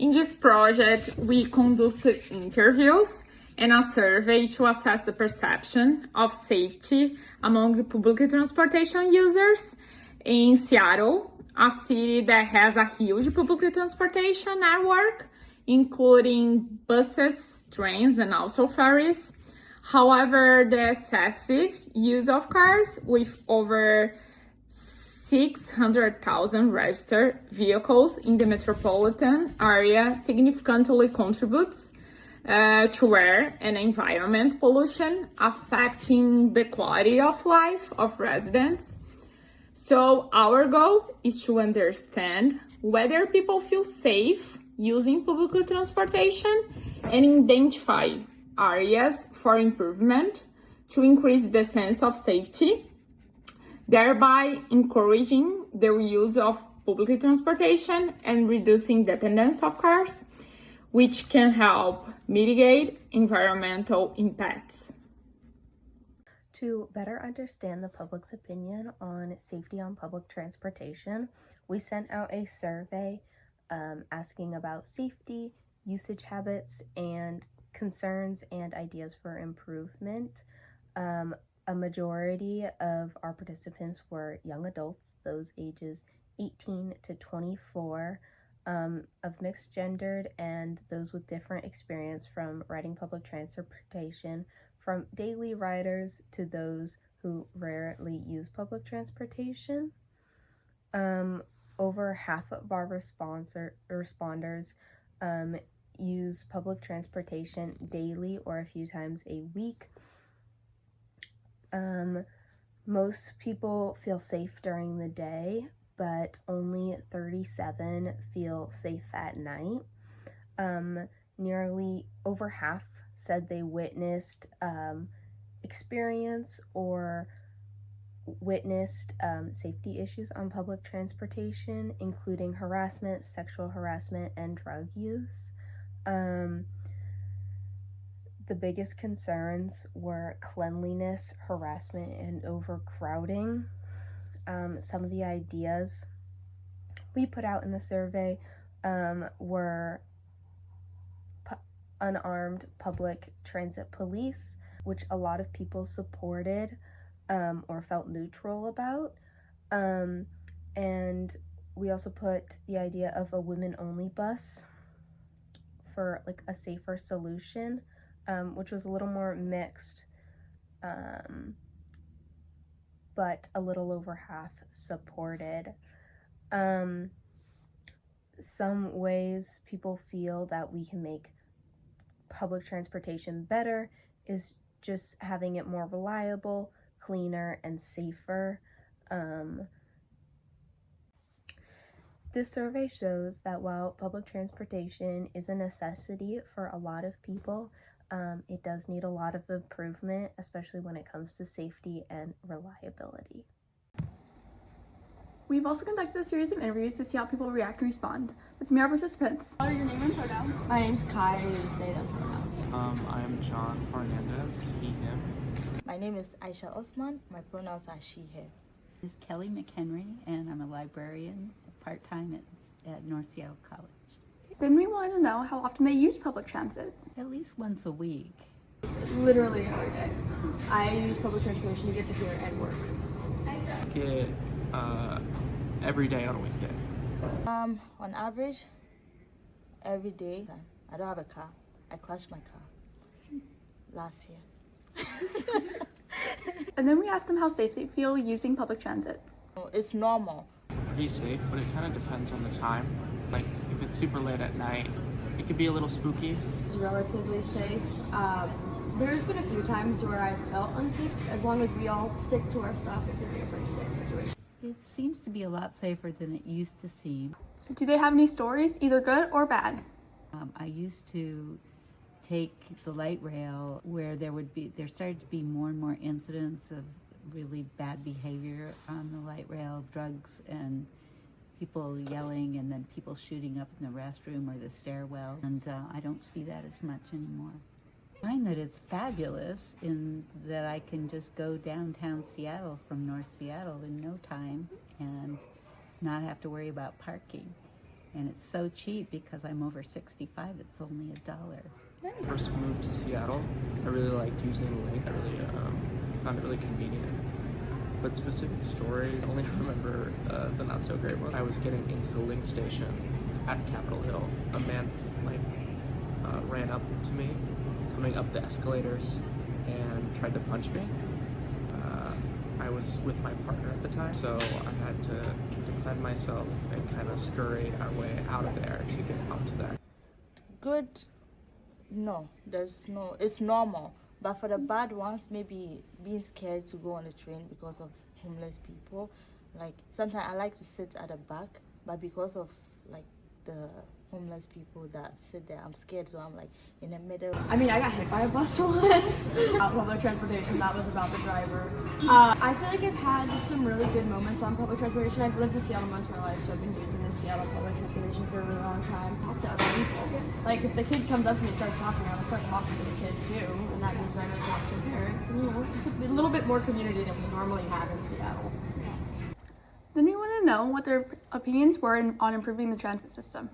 In this project, we conducted interviews and a survey to assess the perception of safety among public transportation users in Seattle, a city that has a huge public transportation network, including buses, trains, and also ferries. However, the excessive use of cars, with over 600,000 registered vehicles in the metropolitan area, significantly contributes to air and environment pollution, affecting the quality of life of residents. So our goal is to understand whether people feel safe using public transportation and identify areas for improvement to increase the sense of safety, thereby encouraging the use of public transportation and reducing dependence of cars, which can help mitigate environmental impacts. To better understand the public's opinion on safety on public transportation, we sent out a survey asking about safety, usage habits, and concerns and ideas for improvement. A majority of our participants were young adults, those ages 18 to 24, of mixed gendered, and those with different experience from riding public transportation, from daily riders to those who rarely use public transportation. Over half of our responders use public transportation daily or a few times a week. Most people feel safe during the day, but only 37 feel safe at night. Nearly over half said they witnessed experience or witnessed safety issues on public transportation, including harassment, sexual harassment, and drug use. The biggest concerns were cleanliness, harassment, and overcrowding. Some of the ideas we put out in the survey were unarmed public transit police, which a lot of people supported or felt neutral about. And we also put the idea of a women-only bus for like a safer solution, which was a little more mixed, but a little over half supported. Some ways people feel that we can make public transportation better is just having it more reliable, cleaner, and safer. This survey shows that while public transportation is a necessity for a lot of people, it does need a lot of improvement, especially when it comes to safety and reliability. We've also conducted a series of interviews to see how people react and respond. Let's meet our participants. What are your name and pronouns? My name's Kai, I use they, them pronouns. I'm John Fernandez, he, him. My name is Aisha Osman, my pronouns are she, her. This is Kelly McHenry, and I'm a librarian part-time at North Seattle College. Then we wanted to know how often they use public transit. At least once a week. Literally every day. I use public transportation to get to here and work. I get every day on a weekday. On average, every day. I don't have a car. I crashed my car last year. And then we asked them how safe they feel using public transit. It's normal. Pretty safe, but it kind of depends on the time. Like, if it's super late at night, it could be a little spooky. It's relatively safe. There's been a few times where I felt unsafe. As long as we all stick to our stuff, it's a pretty safe situation. It seems to be a lot safer than it used to seem. Do they have any stories, either good or bad? I used to take the light rail where there started to be more and more incidents of really bad behavior on the light rail, drugs and people yelling, and then people shooting up in the restroom or the stairwell. And I don't see that as much anymore. I find that it's fabulous in that I can just go downtown Seattle from North Seattle in no time and not have to worry about parking. And it's so cheap because I'm over 65, it's only $1. First moved to Seattle, I really liked using the link. I really found it really convenient. But specific stories, I only remember the not so great one. I was getting into the link station at Capitol Hill. A man ran up to me, coming up the escalators, and tried to punch me. I was with my partner at the time, so I had to defend myself and kind of scurry our way out of there to get onto there. Good, no, there's no, it's normal. But for the bad ones, maybe being scared to go on the train because of homeless people. Like sometimes I like to sit at the back, but because of like the homeless people that sit there, I'm scared, so I'm like in the middle. I mean, I got hit by a bus once. Public transportation, that was about the driver. I feel like I've had some really good moments on public transportation. I've lived in Seattle most of my life, so I've been using the Seattle public transportation for a really long time. Talk to other people. Like if the kid comes up to me and starts talking, I will start talking to the kid too, and that means I will talk to parents. And it's a little bit more community than we normally have in Seattle. Then we want to know what their opinions were on improving the transit system.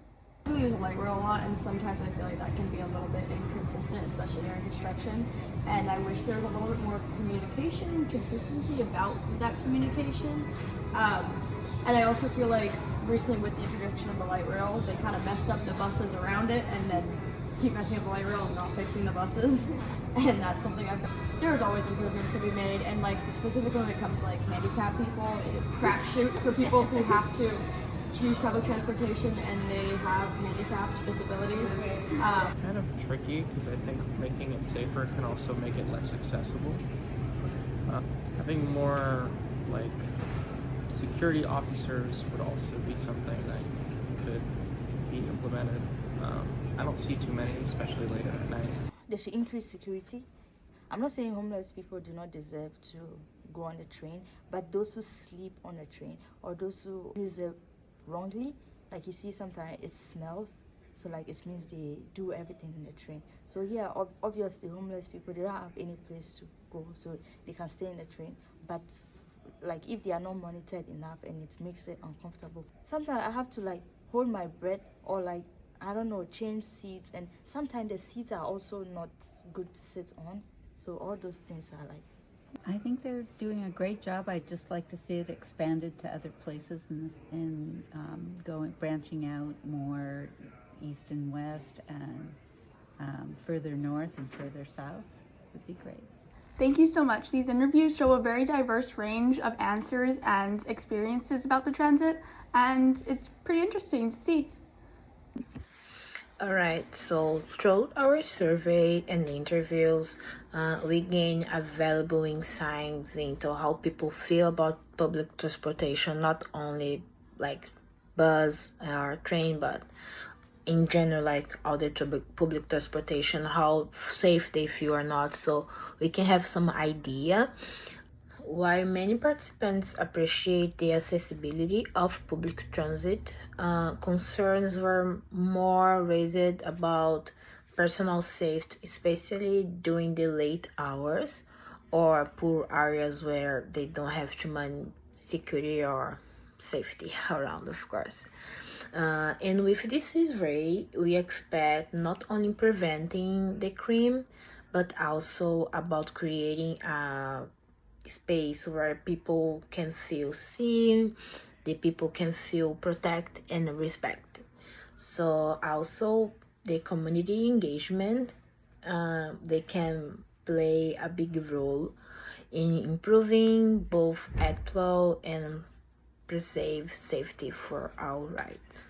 We use a light rail a lot, and sometimes I feel like that can be a little bit inconsistent, especially during construction. And I wish there was a little bit more communication and consistency about that communication. And I also feel like recently with the introduction of the light rail, they kind of messed up the buses around it, and then keep messing up the light rail and not fixing the buses. And that's something there's always improvements to be made, and like specifically when it comes to like handicapped people, it's a crapshoot for people who have to use public transportation and they have handicaps, disabilities. It's kind of tricky because I think making it safer can also make it less accessible. Having more like security officers would also be something that could be implemented. I don't see too many, especially later at night. They should increase security. I'm not saying homeless people do not deserve to go on the train, but those who sleep on the train or those who use it wrongly, like you see sometimes it smells, so like it means they do everything in the train. So yeah, obviously homeless people, they don't have any place to go, so they can stay in the train, but like if they are not monitored enough and it makes it uncomfortable, sometimes I have to like hold my breath or like I don't know, change seats, and sometimes the seats are also not good to sit on, so all those things are like, I think they're doing a great job. I'd just like to see it expanded to other places and branching out more east and west and further north and further south would be great. Thank you so much. These interviews show a very diverse range of answers and experiences about the transit, and it's pretty interesting to see. Alright, so throughout our survey and interviews, we gain valuable insights into how people feel about public transportation, not only like bus or train, but in general, like all the public transportation, how safe they feel or not, so we can have some idea. While many participants appreciate the accessibility of public transit, concerns were more raised about personal safety, especially during the late hours or poor areas where they don't have too much security or safety around, of course. And with this survey, we expect not only preventing the crime, but also about creating a space where people can feel seen, the people can feel protected and respect. So also the community engagement, they can play a big role in improving both actual and perceived safety for our rights.